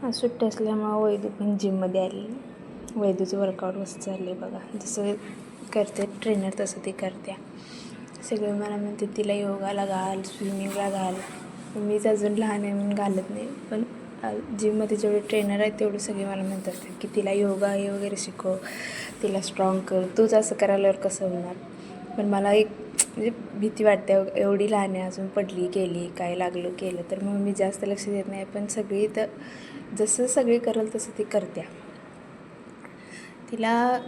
आज सुट्टी असल्यामुळं वैदू पण जिममध्ये आली. वैदूचं वर्कआउट कसं चाललं आहे बघा. जसं करते ट्रेनर तसं ती करते. सगळे मला म्हणते तिला योगाला घाल, स्विमिंगला घाल. मीच अजून लहान आहे म्हणून घालत नाही. पण जिममध्ये जेवढे ट्रेनर आहेत तेवढे सगळे मला म्हणतात की तिला योगा हे वगैरे शिकव, तिला स्ट्रॉंग कर. तूच असं करायल्यावर कसं होणार. पण मला एक म्हणजे भीती वाटते, एवढी लहान आहे अजून, पडली केली काय लागलं केलं तर मग मी जास्त लक्ष देत नाही. पण सगळी तर जसं सगळी करेल तसं ती करते. तिला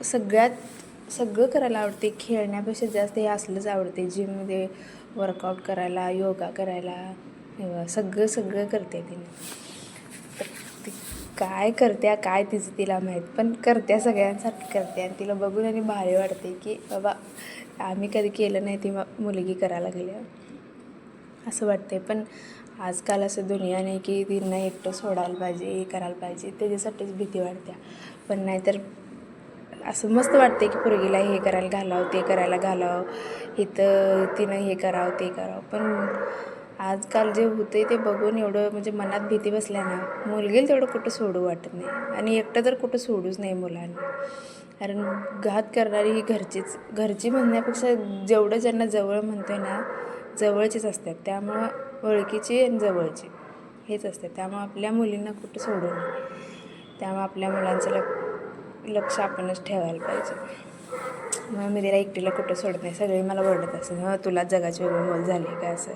सगळं करायला आवडते. खेळण्यापेक्षा जास्त हे असलंच आवडते. जिममध्ये वर्कआउट करायला, योगा करायला, सगळं करते तिने. तर ती काय करते काय तिचं तिला माहीत, पण करते सगळ्यांसारखी करते. आणि तिला बघून आणि भारी वाटते की बाबा आम्ही कधी केलं नाही ती मुलगी करायला लागली असं वाटते. पण आजकाल असं दुनिया नाही की तिला एकटं सोडायला पाहिजे, हे करायला पाहिजे, त्याच्यासाठीच भीती वाटते. पण नाहीतर असं मस्त वाटते की पोरगीला हे करायला घालावं, ते करायला घालावं, इथं तिनं हे करावं ते करावं. पण आजकाल जे होतं आहे ते बघून एवढं म्हणजे मनात भीती बसल्या ना, मुलगीला तेवढं कुठं सोडू वाटत नाही. आणि एकटं तर कुठं सोडूच नाही मुलांना. कारण घात करणारी ही घरची म्हणण्यापेक्षा जेवढं ज्यांना जवळ म्हणतो आहे ना, जवळचीच असतात. त्यामुळं ओळखीची आणि जवळची हेच असतात. त्यामुळं आपल्या मुलींना कुठं सोडू नये. त्यामुळे आपल्या मुलांचं लक्ष आपणच ठेवायला पाहिजे. मग मी तिला एकटीला कुठं सोडत नाही. सगळे मला ओरडत असतात, तुला जगाची वेगळी मोल झाली काय असं.